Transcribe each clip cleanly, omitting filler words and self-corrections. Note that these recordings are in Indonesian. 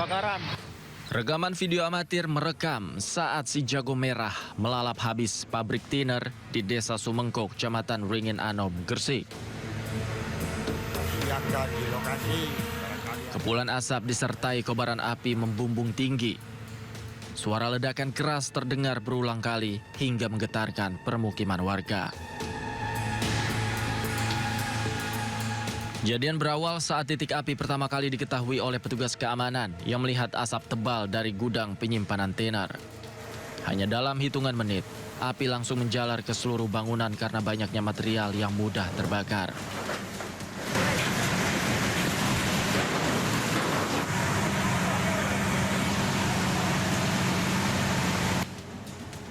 kebakaran. Rekaman video amatir merekam saat si jago merah melalap habis pabrik tiner di Desa Sumengkok, Kecamatan Ringin Anom, Gresik. Siaga di lokasi. Kepulan asap disertai kobaran api membumbung tinggi. Suara ledakan keras terdengar berulang kali hingga menggetarkan permukiman warga. Kejadian berawal saat titik api pertama kali diketahui oleh petugas keamanan yang melihat asap tebal dari gudang penyimpanan tiner. Hanya dalam hitungan menit, api langsung menjalar ke seluruh bangunan karena banyaknya material yang mudah terbakar.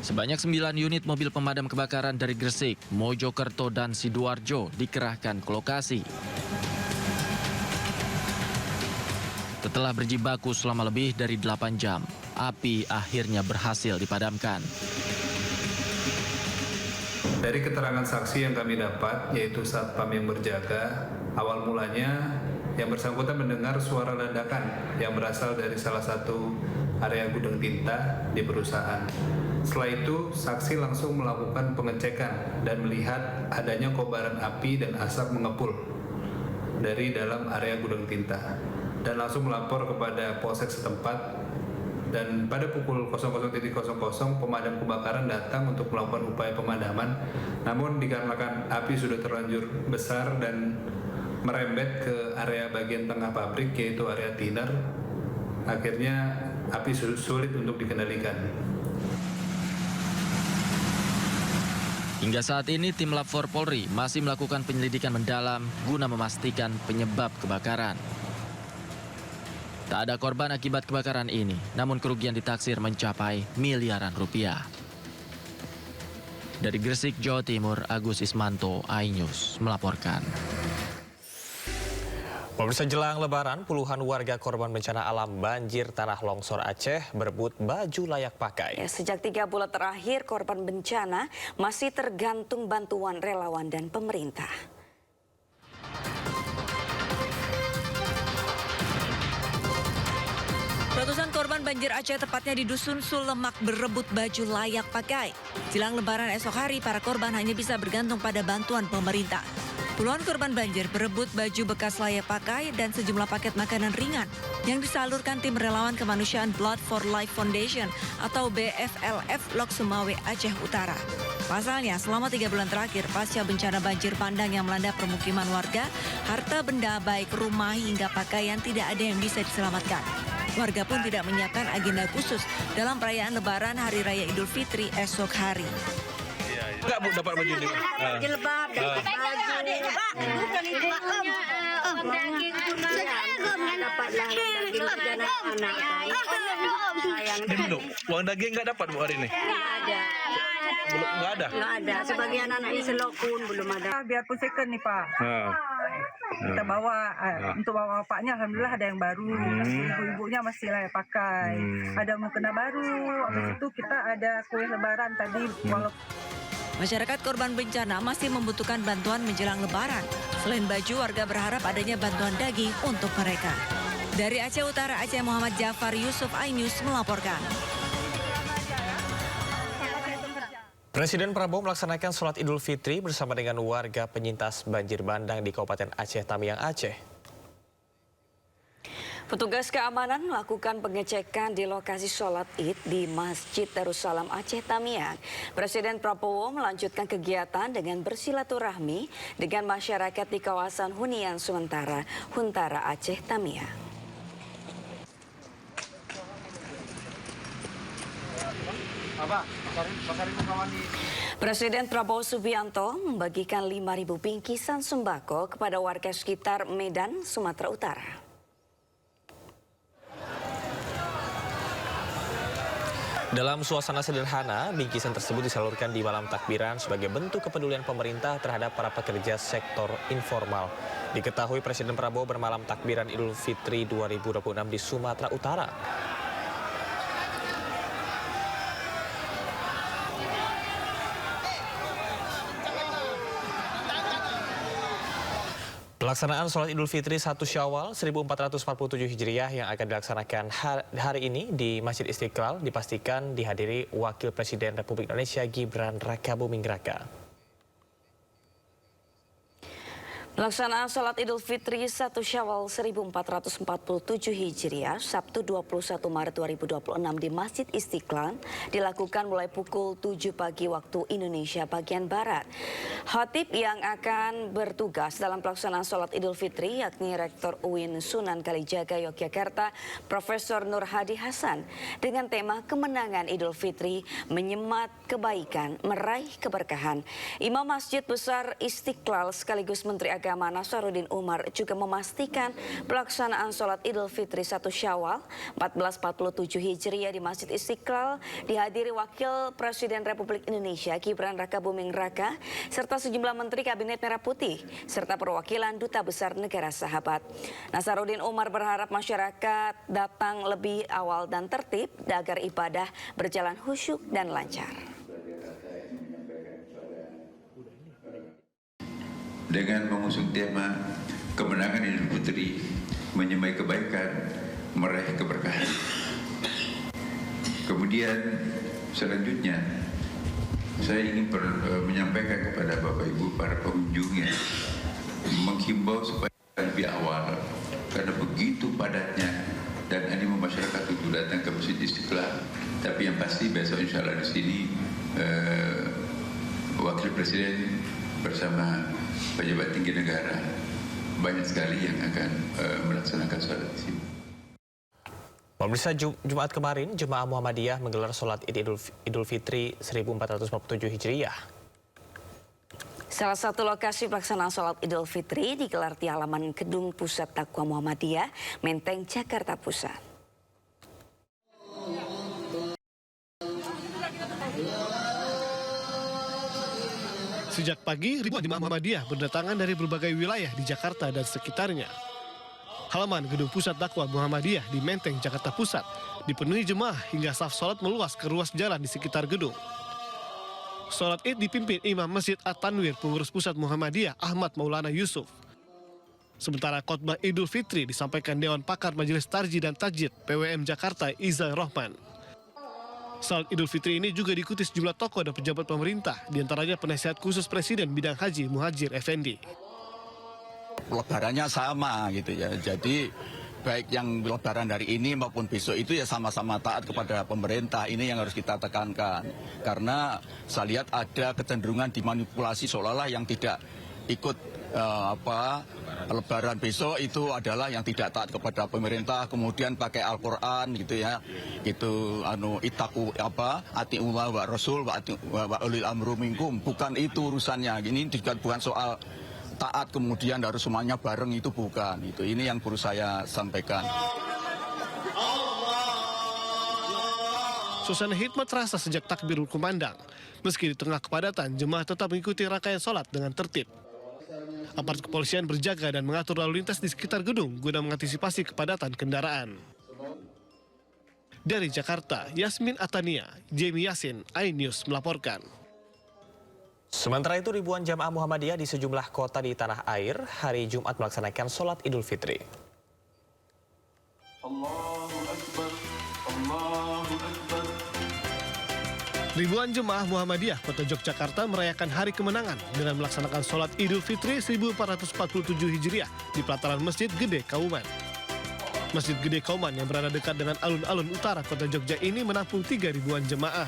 Sebanyak 9 unit mobil pemadam kebakaran dari Gresik, Mojokerto, dan Sidoarjo dikerahkan ke lokasi. Setelah berjibaku selama lebih dari 8 jam, api akhirnya berhasil dipadamkan. Dari keterangan saksi yang kami dapat, yaitu satpam yang berjaga, awal mulanya yang bersangkutan mendengar suara ledakan yang berasal dari salah satu area gudang tinta di perusahaan. Setelah itu, saksi langsung melakukan pengecekan dan melihat adanya kobaran api dan asap mengepul dari dalam area gudang tinta, dan langsung melapor kepada polsek setempat. Dan pada pukul 00.00 pemadam kebakaran datang untuk melakukan upaya pemadaman. Namun dikarenakan api sudah terlanjur besar dan merembet ke area bagian tengah pabrik, yaitu area tiner, akhirnya api sulit untuk dikendalikan. Hingga saat ini tim Lab 4 Polri masih melakukan penyelidikan mendalam guna memastikan penyebab kebakaran. Tak ada korban akibat kebakaran ini, namun kerugian ditaksir mencapai miliaran rupiah. Dari Gresik, Jawa Timur, Agus Ismanto, iNews melaporkan. Pemirsa, jelang Lebaran, puluhan warga korban bencana alam banjir tanah longsor Aceh berebut baju layak pakai. Sejak 3 bulan terakhir, korban bencana masih tergantung bantuan relawan dan pemerintah. Ratusan korban banjir Aceh, tepatnya di Dusun Sulemak, berebut baju layak pakai. Jelang Lebaran esok hari, para korban hanya bisa bergantung pada bantuan pemerintah. Puluhan korban banjir berebut baju bekas layak pakai dan sejumlah paket makanan ringan yang disalurkan tim relawan kemanusiaan Blood for Life Foundation atau BFLF Lok Sumawe, Aceh Utara. Pasalnya, selama 3 bulan terakhir pasca bencana banjir bandang yang melanda permukiman warga, harta benda baik rumah hingga pakaian tidak ada yang bisa diselamatkan. Warga pun tidak menyiapkan agenda khusus dalam perayaan Lebaran Hari Raya Idul Fitri esok hari. Enggak, Bu, dapat baju ini. Jilbab, dapat baju. Bukan itu punya uang daging pun dapatlah daging anak-anak. Dulu, uang daging enggak dapat, Bu, hari ini? Ada. Belum, enggak ada? Belum ada. Sebagian anak Islam pun belum ada. Biarpun second nih, Pak. Kita bawa untuk bawa bapaknya, alhamdulillah ada yang baru. Ibu-ibunya masih layak pakai. Ada mukena baru. Habis itu kita ada kue lebaran tadi. Masyarakat korban bencana masih membutuhkan bantuan menjelang Lebaran. Selain baju, warga berharap adanya bantuan daging untuk mereka. Dari Aceh Utara, Aceh, Muhammad Jafar Yusuf, iNews melaporkan. Presiden Prabowo melaksanakan sholat Idul Fitri bersama dengan warga penyintas banjir bandang di Kabupaten Aceh Tamiang, Aceh. Petugas keamanan melakukan pengecekan di lokasi sholat Id di Masjid Darussalam Aceh Tamiang. Presiden Prabowo melanjutkan kegiatan dengan bersilaturahmi dengan masyarakat di kawasan hunian sementara Huntara Aceh Tamiang. Presiden Prabowo Subianto membagikan 5.000 bingkisan sembako kepada warga sekitar Medan, Sumatera Utara. Dalam suasana sederhana, bingkisan tersebut disalurkan di malam takbiran sebagai bentuk kepedulian pemerintah terhadap para pekerja sektor informal. Diketahui Presiden Prabowo bermalam takbiran Idul Fitri 2026 di Sumatera Utara. Pelaksanaan sholat Idul Fitri 1 Syawal 1447 Hijriah yang akan dilaksanakan hari ini di Masjid Istiqlal dipastikan dihadiri Wakil Presiden Republik Indonesia Gibran Rakabuming Raka. Pelaksanaan sholat Idul Fitri 1 Syawal 1447 Hijriah Sabtu 21 Maret 2026 di Masjid Istiqlal dilakukan mulai pukul 7 pagi waktu Indonesia bagian Barat. Khatib yang akan bertugas dalam pelaksanaan sholat Idul Fitri yakni Rektor UIN Sunan Kalijaga Yogyakarta Profesor Nur Hadi Hasan dengan tema Kemenangan Idul Fitri menyemat kebaikan, meraih keberkahan. Imam Masjid Besar Istiqlal sekaligus Menteri Agama Nasaruddin Umar juga memastikan pelaksanaan sholat Idul Fitri 1 Syawal 1447 Hijriah di Masjid Istiqlal dihadiri Wakil Presiden Republik Indonesia Gibran Rakabuming Raka serta sejumlah Menteri Kabinet Merah Putih serta perwakilan Duta Besar Negara Sahabat. Nasaruddin Umar berharap masyarakat datang lebih awal dan tertib agar ibadah berjalan khusyuk dan lancar. Dengan mengusung tema kemenangan Idul Fitri, menyemai kebaikan, meraih keberkahan. Kemudian selanjutnya saya ingin menyampaikan kepada Bapak Ibu para pengunjungnya, menghimbau supaya lebih awal karena begitu padatnya dan animo masyarakat untuk datang ke Masjid Istiqlal. Tapi yang pasti besok insya Allah di sini Wakil Presiden bersama pejabat tinggi negara banyak sekali yang akan melaksanakan sholat di sini. Pemirsa, Jumat kemarin Jemaah Muhammadiyah menggelar sholat Idul Fitri 1447 Hijriah. Salah satu lokasi pelaksanaan sholat Idul Fitri digelar di halaman Gedung Pusat Taqwa Muhammadiyah, Menteng, Jakarta Pusat. Sejak pagi, ribuan jemaah Muhammadiyah berdatangan dari berbagai wilayah di Jakarta dan sekitarnya. Halaman Gedung Pusat Taqwa Muhammadiyah di Menteng, Jakarta Pusat dipenuhi jemaah hingga saf sholat meluas ke ruas jalan di sekitar gedung. Sholat Id dipimpin Imam Masjid At-Tanwir Pengurus Pusat Muhammadiyah Ahmad Maulana Yusuf. Sementara khotbah Idul Fitri disampaikan Dewan Pakar Majelis Tarjih dan Tajid PWM Jakarta Iza Rohman. Salat Idul Fitri ini juga diikuti sejumlah tokoh dan pejabat pemerintah, diantaranya penasihat khusus Presiden bidang Haji Muhajir Effendi. Lebarannya sama gitu ya, jadi baik yang lebaran hari ini maupun besok itu ya sama-sama taat kepada pemerintah. Ini yang harus kita tekankan, karena saya lihat ada kecenderungan dimanipulasi seolah-olah yang tidak ikut lebaran besok itu adalah yang tidak taat kepada pemerintah, kemudian pakai Al-Qur'an gitu ya. Gitu itaku atiullah wa rasul wa ulil amru minkum. Bukan itu urusannya. Ini juga bukan soal taat kemudian harus semuanya bareng, itu bukan. Itu ini yang perlu saya sampaikan. Suasana hikmat terasa sejak takbirul kumandang. Meski di tengah kepadatan, jemaah tetap mengikuti rangkaian sholat dengan tertib. Aparat kepolisian berjaga dan mengatur lalu lintas di sekitar gedung guna mengantisipasi kepadatan kendaraan. Dari Jakarta, Yasmin Atania, Jamie Yasin, iNews melaporkan. Sementara itu ribuan jamaah Muhammadiyah di sejumlah kota di tanah air hari Jumat melaksanakan sholat Idul Fitri. Allahu Akbar, Allahu Akbar. Ribuan jemaah Muhammadiyah Kota Yogyakarta merayakan hari kemenangan dengan melaksanakan sholat Idul Fitri 1447 Hijriah di pelataran Masjid Gede Kauman. Masjid Gede Kauman yang berada dekat dengan alun-alun utara Kota Jogja ini menampung 3 ribuan jemaah.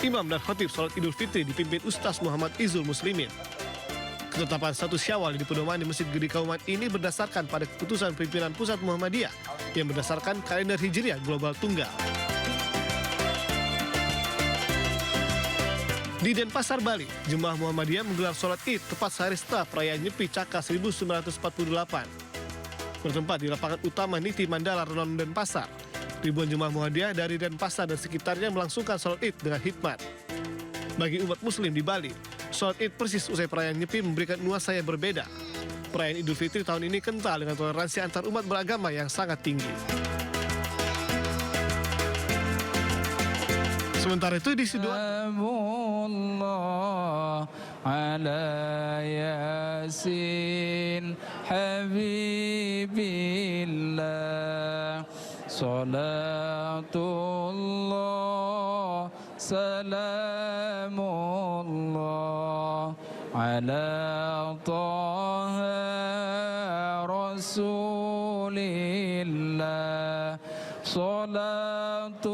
Imam dan khatib sholat Idul Fitri dipimpin Ustaz Muhammad Izul Muslimin. Ketetapan 1 Syawal di pedoman di Masjid Gede Kauman ini berdasarkan pada keputusan pimpinan Pusat Muhammadiyah yang berdasarkan kalender Hijriah Global Tunggal. Di Denpasar, Bali, jemaah Muhammadiyah menggelar sholat Id tepat sehari setelah perayaan Nyepi Caka 1948. Bertempat di lapangan utama Niti Mandala Renon Denpasar, ribuan jemaah Muhammadiyah dari Denpasar dan sekitarnya melangsungkan sholat Id dengan hikmat. Bagi umat Muslim di Bali, sholat Id persis usai perayaan Nyepi memberikan nuansa yang berbeda. Perayaan Idul Fitri tahun ini kental dengan toleransi antar umat beragama yang sangat tinggi. Sementara itu di Sidoarjo, ala Yasin habibillah salatullah salamullah ala taha rasulillah salatullah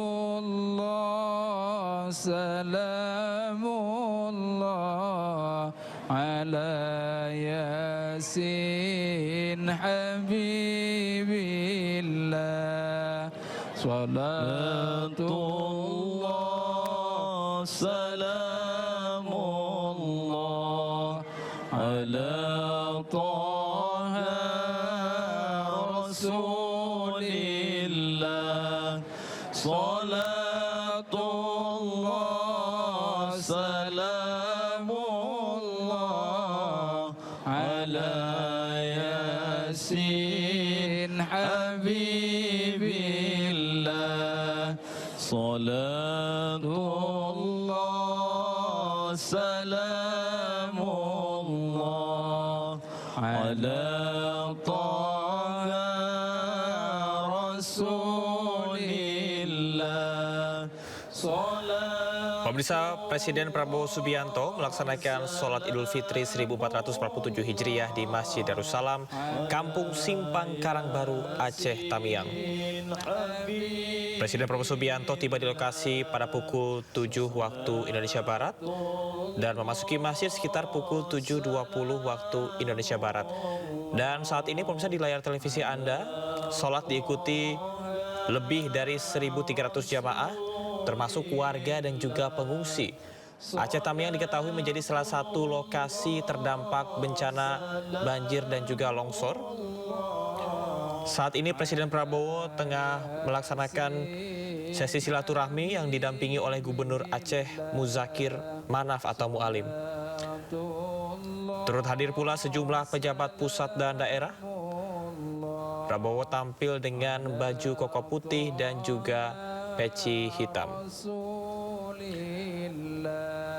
salamullah ala yasin habibillah salatullah salamullah ala taha rasulillah salatullah salamullah ala yasin habibillah salatullah salamullah ala taha rasulillah Pemirsa, Presiden Prabowo Subianto melaksanakan sholat Idul Fitri 1447 Hijriah di Masjid Darussalam, Kampung Simpang Karangbaru, Aceh Tamiang. Presiden Prabowo Subianto tiba di lokasi pada pukul 7 waktu Indonesia Barat dan memasuki masjid sekitar pukul 7.20 waktu Indonesia Barat. Dan saat ini pemirsa di layar televisi Anda, sholat diikuti lebih dari 1.300 jamaah, termasuk warga dan juga pengungsi. Aceh Tamiang diketahui menjadi salah satu lokasi terdampak bencana banjir dan juga longsor. Saat ini Presiden Prabowo tengah melaksanakan sesi silaturahmi yang didampingi oleh Gubernur Aceh Muzakir Manaf atau Mualim. Turut hadir pula sejumlah pejabat pusat dan daerah. Prabowo tampil dengan baju koko putih dan juga peci hitam.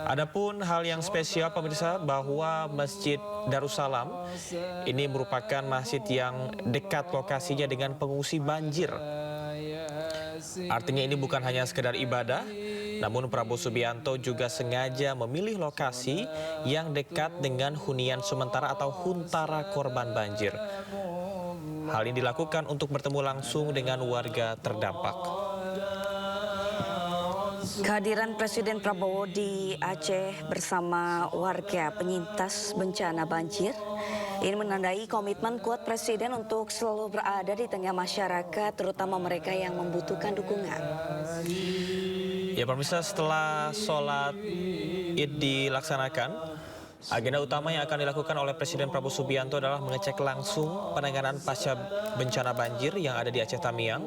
Adapun hal yang spesial pemirsa bahwa Masjid Darussalam ini merupakan masjid yang dekat lokasinya dengan pengungsi banjir. Artinya ini bukan hanya sekedar ibadah, namun Prabowo Subianto juga sengaja memilih lokasi yang dekat dengan hunian sementara atau huntara korban banjir. Hal ini dilakukan untuk bertemu langsung dengan warga terdampak. Kehadiran Presiden Prabowo di Aceh bersama warga penyintas bencana banjir ini menandai komitmen kuat Presiden untuk selalu berada di tengah masyarakat, terutama mereka yang membutuhkan dukungan. Ya pemirsa, setelah sholat Id dilaksanakan, agenda utama yang akan dilakukan oleh Presiden Prabowo Subianto adalah mengecek langsung penanganan pasca bencana banjir yang ada di Aceh Tamiang.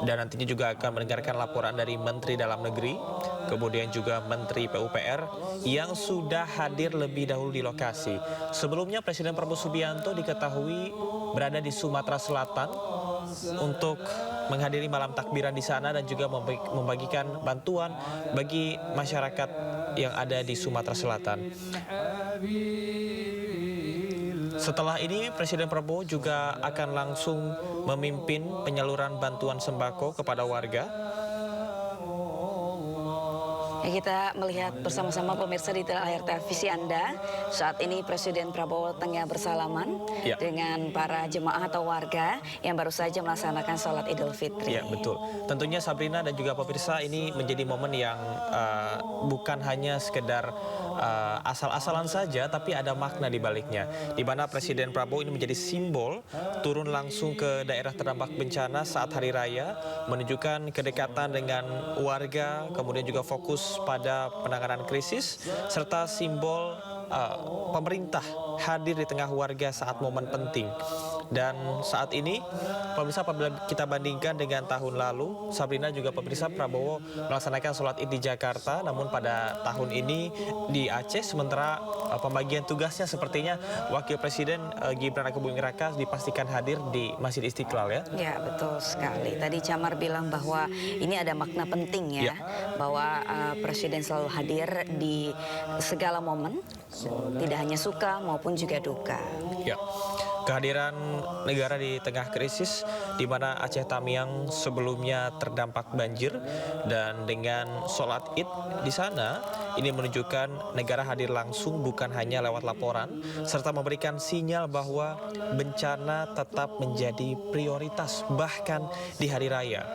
Dan nantinya juga akan mendengarkan laporan dari Menteri Dalam Negeri, kemudian juga Menteri PUPR yang sudah hadir lebih dahulu di lokasi. Sebelumnya Presiden Prabowo Subianto diketahui berada di Sumatera Selatan untuk menghadiri malam takbiran di sana dan juga membagikan bantuan bagi masyarakat yang ada di Sumatera Selatan. Setelah ini, Presiden Prabowo juga akan langsung memimpin penyaluran bantuan sembako kepada warga. Ya, kita melihat bersama-sama pemirsa di layar televisi Anda. Saat ini Presiden Prabowo tengah bersalaman dengan para jemaah atau warga yang baru saja melaksanakan sholat Idul Fitri. Ya, betul. Tentunya Sabrina dan juga pemirsa, ini menjadi momen yang bukan hanya sekedar asal-asalan saja, tapi ada makna di baliknya. Di mana Presiden Prabowo ini menjadi simbol turun langsung ke daerah terdampak bencana saat hari raya, menunjukkan kedekatan dengan warga, kemudian juga fokus pada penanganan krisis, serta simbol pemerintah hadir di tengah warga saat momen penting. Dan saat ini, pemirsa, apabila kita bandingkan dengan tahun lalu, Sabrina juga pemirsa, Prabowo melaksanakan sholat Id di Jakarta, namun pada tahun ini di Aceh, sementara pembagian tugasnya sepertinya Wakil Presiden Gibran Rakebuming Raka dipastikan hadir di Masjid Istiqlal ya. Ya, betul sekali. Tadi Camar bilang bahwa ini ada makna penting ya, bahwa Presiden selalu hadir di segala momen, tidak hanya suka maupun juga duka. Ya. Kehadiran negara di tengah krisis di mana Aceh Tamiang sebelumnya terdampak banjir dan dengan sholat Id di sana ini menunjukkan negara hadir langsung bukan hanya lewat laporan serta memberikan sinyal bahwa bencana tetap menjadi prioritas bahkan di hari raya.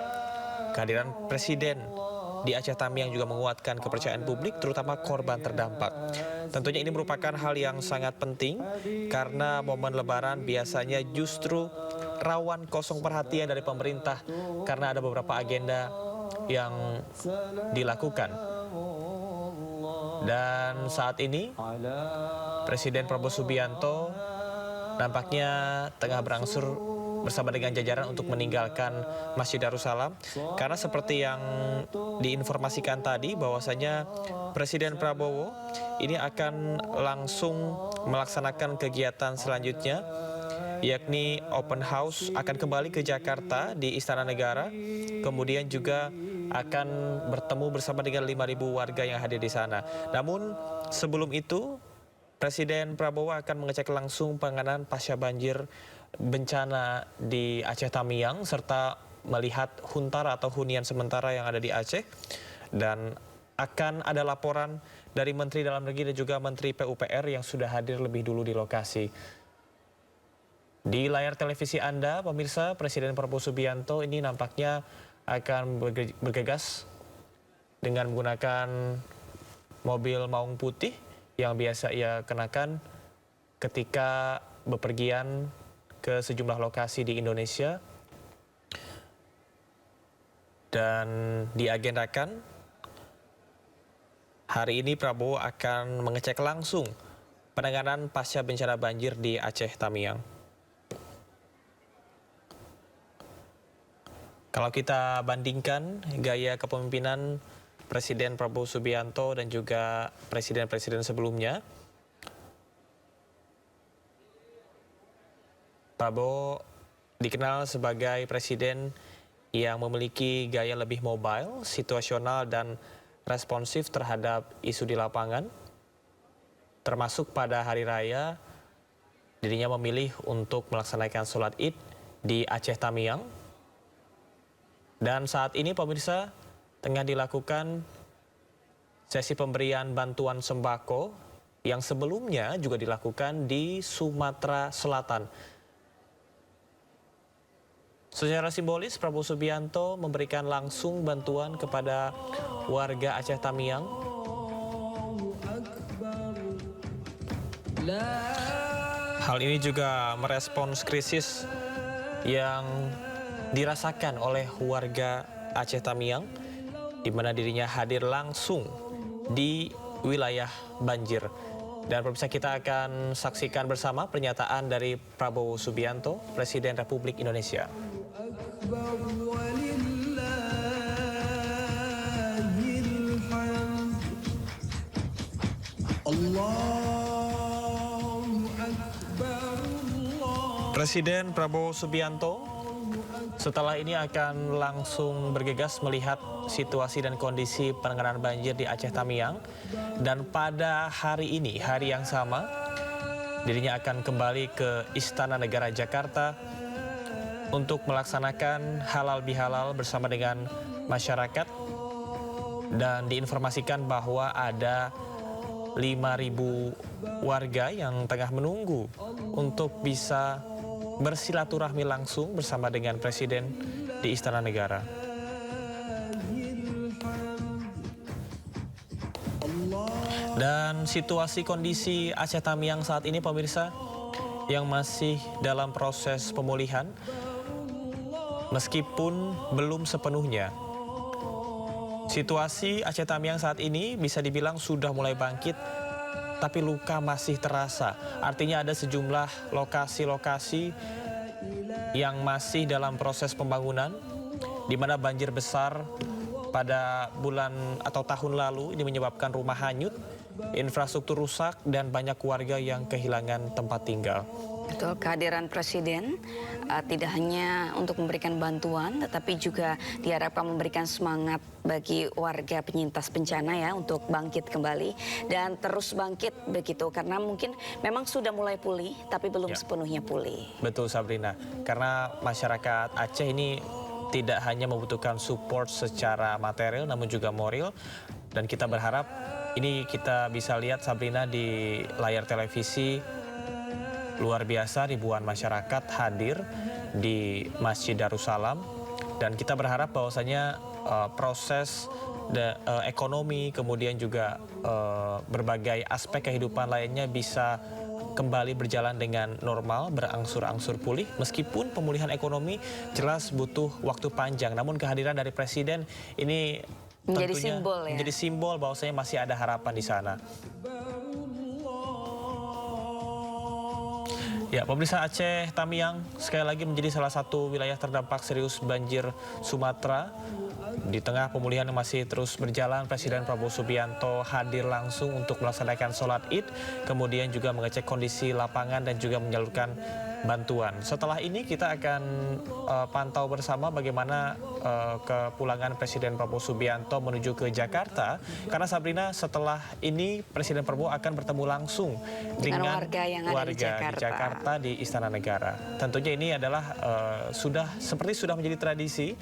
Kehadiran Presiden di Aceh Tamiang juga menguatkan kepercayaan publik terutama korban terdampak. Tentunya ini merupakan hal yang sangat penting karena momen Lebaran biasanya justru rawan kosong perhatian dari pemerintah karena ada beberapa agenda yang dilakukan. Dan saat ini Presiden Prabowo Subianto nampaknya tengah berangsur bersama dengan jajaran untuk meninggalkan Masjid Darussalam karena seperti yang diinformasikan tadi bahwasanya Presiden Prabowo ini akan langsung melaksanakan kegiatan selanjutnya yakni open house akan kembali ke Jakarta di Istana Negara, kemudian juga akan bertemu bersama dengan 5.000 warga yang hadir di sana. Namun sebelum itu Presiden Prabowo akan mengecek langsung penanganan pasca banjir bencana di Aceh Tamiang serta melihat huntara atau hunian sementara yang ada di Aceh, dan akan ada laporan dari Menteri Dalam Negeri dan juga Menteri PUPR yang sudah hadir lebih dulu di lokasi. Di layar televisi Anda, pemirsa, Presiden Prabowo Subianto ini nampaknya akan bergegas dengan menggunakan mobil maung putih yang biasa ia kenakan ketika bepergian ke sejumlah lokasi di Indonesia, dan diagendakan hari ini Prabowo akan mengecek langsung penanganan pasca bencana banjir di Aceh Tamiang. Kalau kita bandingkan gaya kepemimpinan Presiden Prabowo Subianto dan juga presiden-presiden sebelumnya, Prabowo dikenal sebagai presiden yang memiliki gaya lebih mobile, situasional, dan responsif terhadap isu di lapangan. Termasuk pada hari raya, dirinya memilih untuk melaksanakan sholat Id di Aceh Tamiang. Dan saat ini pemirsa tengah dilakukan sesi pemberian bantuan sembako yang sebelumnya juga dilakukan di Sumatera Selatan. Secara simbolis, Prabowo Subianto memberikan langsung bantuan kepada warga Aceh Tamiang. Hal ini juga merespons krisis yang dirasakan oleh warga Aceh Tamiang, di mana dirinya hadir langsung di wilayah banjir. Dan pemirsa, kita akan saksikan bersama pernyataan dari Prabowo Subianto, Presiden Republik Indonesia. Presiden Prabowo Subianto setelah ini akan langsung bergegas melihat situasi dan kondisi penanganan banjir di Aceh Tamiang, dan pada hari ini, hari yang sama, dirinya akan kembali ke Istana Negara Jakarta untuk melaksanakan halal bihalal bersama dengan masyarakat, dan diinformasikan bahwa ada 5.000 warga yang tengah menunggu untuk bisa bersilaturahmi langsung bersama dengan Presiden di Istana Negara. Dan situasi kondisi Aceh Tamiang saat ini pemirsa yang masih dalam proses pemulihan meskipun belum sepenuhnya. Situasi Aceh Tamiang saat ini bisa dibilang sudah mulai bangkit, tapi luka masih terasa. Artinya ada sejumlah lokasi-lokasi yang masih dalam proses pembangunan, di mana banjir besar pada bulan atau tahun lalu ini menyebabkan rumah hanyut, infrastruktur rusak, dan banyak warga yang kehilangan tempat tinggal. Betul, kehadiran Presiden tidak hanya untuk memberikan bantuan, tetapi juga diharapkan memberikan semangat bagi warga penyintas bencana ya untuk bangkit kembali dan terus bangkit begitu, karena mungkin memang sudah mulai pulih, tapi belum sepenuhnya pulih. Betul Sabrina, karena masyarakat Aceh ini tidak hanya membutuhkan support secara material, namun juga moral, dan kita berharap ini kita bisa lihat Sabrina di layar televisi. Luar biasa ribuan masyarakat hadir di Masjid Darussalam dan kita berharap bahwasanya proses ekonomi kemudian juga berbagai aspek kehidupan lainnya bisa kembali berjalan dengan normal, berangsur-angsur pulih. Meskipun pemulihan ekonomi jelas butuh waktu panjang, namun kehadiran dari Presiden ini menjadi tentunya simbol ya. Menjadi simbol bahwasanya masih ada harapan di sana. Ya, pemirsa, Aceh Tamiang sekali lagi menjadi salah satu wilayah terdampak serius banjir Sumatera. Di tengah pemulihan yang masih terus berjalan, Presiden Prabowo Subianto hadir langsung untuk melaksanakan sholat Id, kemudian juga mengecek kondisi lapangan dan juga menyalurkan bantuan. Setelah ini kita akan pantau bersama bagaimana kepulangan Presiden Prabowo Subianto menuju ke Jakarta. Karena Sabrina, setelah ini Presiden Prabowo akan bertemu langsung dengan warga yang ada di Jakarta di Istana Negara. Tentunya ini adalah sudah menjadi tradisi.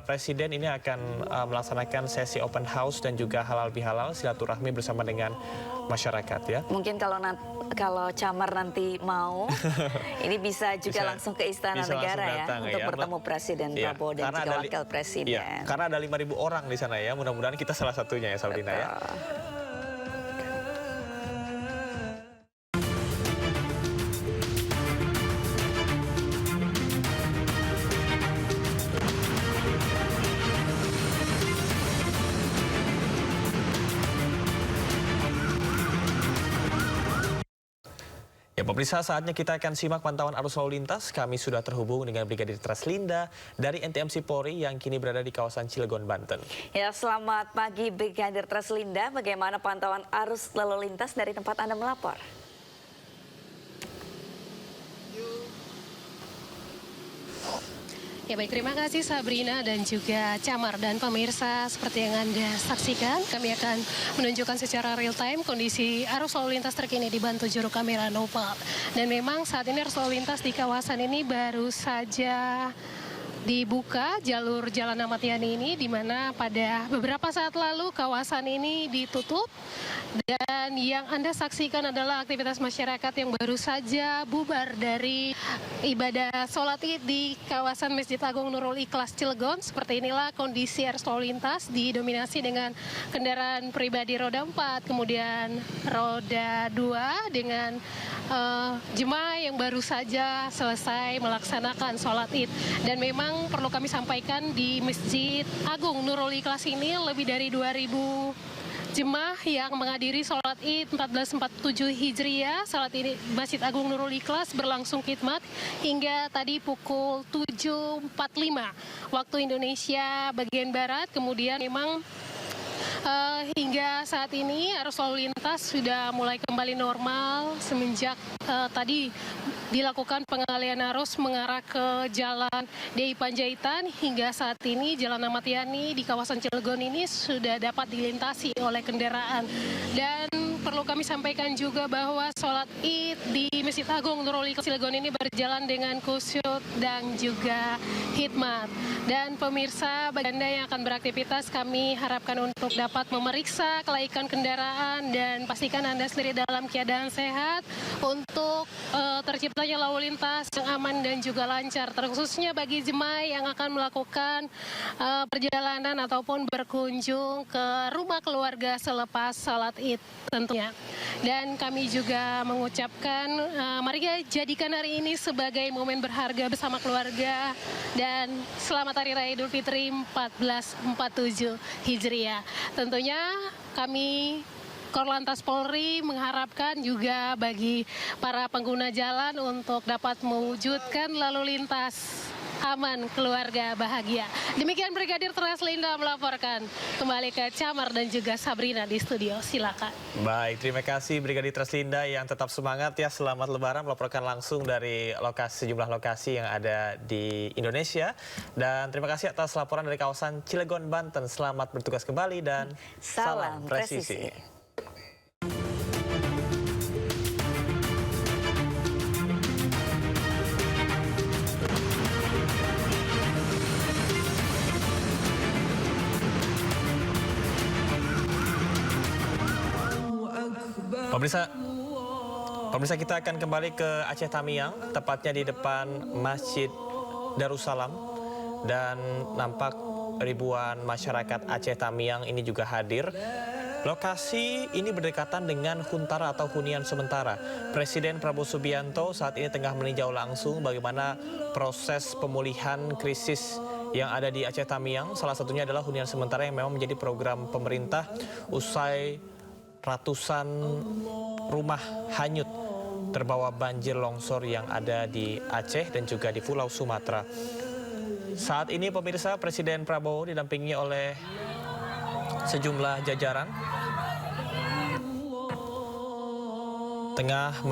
Presiden ini akan melaksanakan sesi open house dan juga halal bihalal silaturahmi bersama dengan masyarakat ya. Mungkin kalau Camar nanti mau, ini bisa juga langsung ke Istana Negara ya untuk bertemu Presiden Prabowo dan juga Wakil Presiden. Ya, karena ada 5.000 orang di sana ya. Mudah-mudahan kita salah satunya ya Sabrina ya. Ya, pemirsa, saatnya kita akan simak pantauan arus lalu lintas. Kami sudah terhubung dengan Brigadir Treslinda dari NTMC Polri yang kini berada di kawasan Cilegon, Banten. Ya, selamat pagi Brigadir Treslinda. Bagaimana pantauan arus lalu lintas dari tempat Anda melapor? Ya baik, terima kasih Sabrina dan juga Camar dan pemirsa. Seperti yang Anda saksikan, kami akan menunjukkan secara real time kondisi arus lalu lintas terkini dibantu juru kamera Nopal. Dan memang saat ini arus lalu lintas di kawasan ini baru saja dibuka jalur Jalan Ahmad Yani ini, di mana pada beberapa saat lalu kawasan ini ditutup. Dan yang Anda saksikan adalah aktivitas masyarakat yang baru saja bubar dari ibadah sholat Id di kawasan Masjid Agung Nurul Ikhlas Cilegon. Seperti inilah kondisi arus lalu lintas, didominasi dengan kendaraan pribadi roda 4, kemudian roda 2 dengan jemaah yang baru saja selesai melaksanakan sholat Id. Dan memang perlu kami sampaikan di Masjid Agung Nurul Ikhlas ini lebih dari 2.000 jemaah yang menghadiri sholat Id 1447 Hijriah. Sholat ini Masjid Agung Nurul Ikhlas berlangsung khidmat hingga tadi pukul 7.45 waktu Indonesia bagian Barat. Kemudian memang hingga saat ini arus lalu lintas sudah mulai kembali normal semenjak tadi dilakukan pengalihan arus mengarah ke Jalan DI Panjaitan. Hingga saat ini Jalan Ahmad Yani di kawasan Cilegon ini sudah dapat dilintasi oleh kendaraan. Dan perlu kami sampaikan juga bahwa sholat Id di Masjid Agung Nurul Ikhlas Cilegon ini berjalan dengan khusyuk dan juga hikmat. Dan pemirsa, bagi Anda yang akan beraktivitas, kami harapkan untuk dapat memeriksa kelaikan kendaraan dan pastikan Anda sendiri dalam keadaan sehat untuk terciptanya lalu lintas yang aman dan juga lancar, terkhususnya bagi jemaah yang akan melakukan perjalanan ataupun berkunjung ke rumah keluarga selepas sholat Id tentunya. Dan kami juga mengucapkan mari kita jadikan hari ini sebagai momen berharga bersama keluarga dan selamat Hari Raya Idul Fitri 1447 Hijriah. Tentunya kami Korlantas Polri mengharapkan juga bagi para pengguna jalan untuk dapat mewujudkan lalu lintas aman, keluarga bahagia. Demikian Brigadir Treslinda melaporkan. Kembali ke Camar dan juga Sabrina di studio, silakan. Baik, terima kasih Brigadir Treslinda yang tetap semangat ya. Selamat Lebaran, melaporkan langsung dari sejumlah lokasi yang ada di Indonesia. Dan terima kasih atas laporan dari kawasan Cilegon, Banten. Selamat bertugas kembali dan salam presisi. Pemirsa, kita akan kembali ke Aceh Tamiang, tepatnya di depan Masjid Darussalam, dan nampak ribuan masyarakat Aceh Tamiang ini juga hadir. Lokasi ini berdekatan dengan Huntara atau hunian sementara. Presiden Prabowo Subianto saat ini tengah meninjau langsung bagaimana proses pemulihan krisis yang ada di Aceh Tamiang. Salah satunya adalah hunian sementara yang memang menjadi program pemerintah usai ratusan rumah hanyut terbawa banjir longsor yang ada di Aceh dan juga di Pulau Sumatera. Saat ini pemirsa, Presiden Prabowo didampingi oleh sejumlah jajaran tengah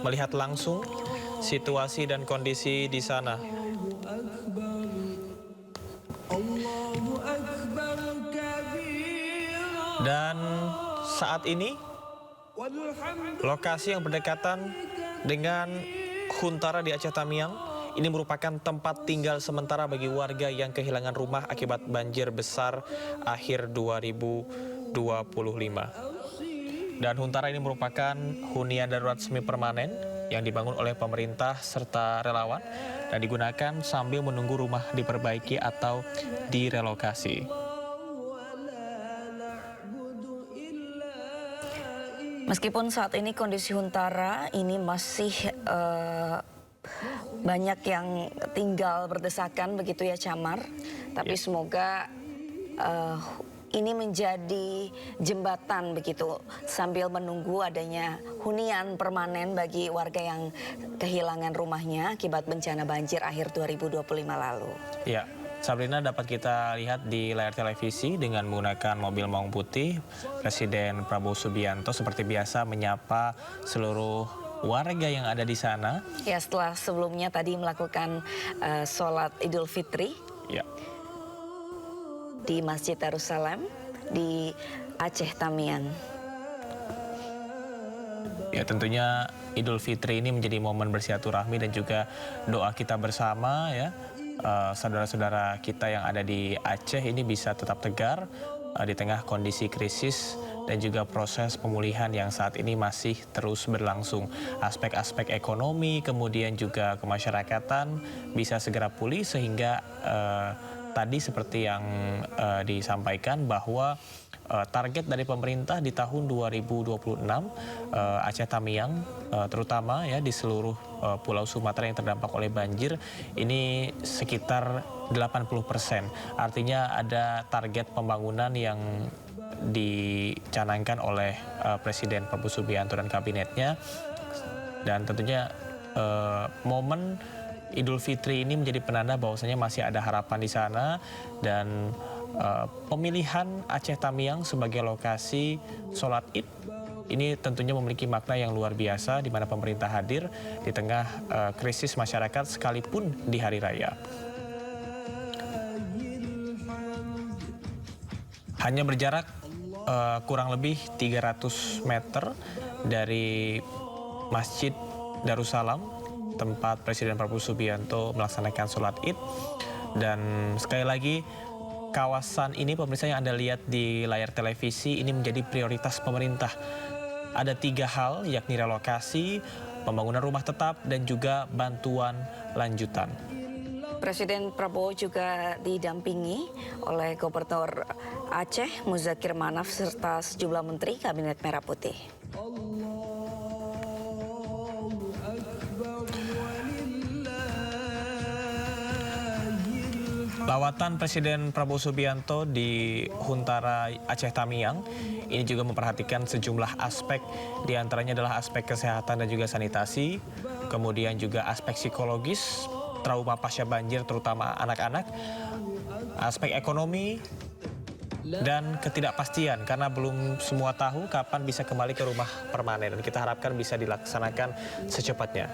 melihat langsung situasi dan kondisi di sana. Dan saat ini lokasi yang berdekatan dengan Huntara di Aceh Tamiang ini merupakan tempat tinggal sementara bagi warga yang kehilangan rumah akibat banjir besar akhir 2025. Dan Huntara ini merupakan hunian darurat semi permanen yang dibangun oleh pemerintah serta relawan dan digunakan sambil menunggu rumah diperbaiki atau direlokasi. Meskipun saat ini kondisi Huntara ini masih banyak yang tinggal berdesakan begitu ya Camar, tapi semoga ini menjadi jembatan begitu sambil menunggu adanya hunian permanen bagi warga yang kehilangan rumahnya akibat bencana banjir akhir 2025 lalu. Ya. Sabrina, dapat kita lihat di layar televisi dengan menggunakan mobil maung putih, Presiden Prabowo Subianto seperti biasa menyapa seluruh warga yang ada di sana. Ya, setelah sebelumnya tadi melakukan sholat Idul Fitri di Masjid Darussalam di Aceh Tamiang. Ya, tentunya Idul Fitri ini menjadi momen bersilaturahmi dan juga doa kita bersama ya. Saudara-saudara kita yang ada di Aceh ini bisa tetap tegar di tengah kondisi krisis dan juga proses pemulihan yang saat ini masih terus berlangsung. Aspek-aspek ekonomi kemudian juga kemasyarakatan bisa segera pulih sehingga tadi seperti yang disampaikan bahwa target dari pemerintah di tahun 2026 Aceh Tamiang terutama ya di seluruh Pulau Sumatera yang terdampak oleh banjir ini sekitar 80%. Artinya ada target pembangunan yang dicanangkan oleh Presiden Prabowo Subianto dan kabinetnya, dan tentunya momen Idul Fitri ini menjadi penanda bahwasanya masih ada harapan di sana, dan pemilihan Aceh Tamiang sebagai lokasi sholat Id ini tentunya memiliki makna yang luar biasa di mana pemerintah hadir di tengah krisis masyarakat sekalipun di hari raya. Hanya berjarak kurang lebih 300 meter dari Masjid Darussalam tempat Presiden Prabowo Subianto melaksanakan sholat Id. Dan sekali lagi, kawasan ini pemirsa yang Anda lihat di layar televisi ini menjadi prioritas pemerintah. Ada 3 hal, yakni relokasi, pembangunan rumah tetap, dan juga bantuan lanjutan. Presiden Prabowo juga didampingi oleh Gubernur Aceh Muzakir Manaf serta sejumlah menteri Kabinet Merah Putih. Lawatan Presiden Prabowo Subianto di Huntara Aceh Tamiang ini juga memperhatikan sejumlah aspek, diantaranya adalah aspek kesehatan dan juga sanitasi, kemudian juga aspek psikologis, trauma pasca banjir terutama anak-anak, aspek ekonomi, dan ketidakpastian karena belum semua tahu kapan bisa kembali ke rumah permanen, dan kita harapkan bisa dilaksanakan secepatnya.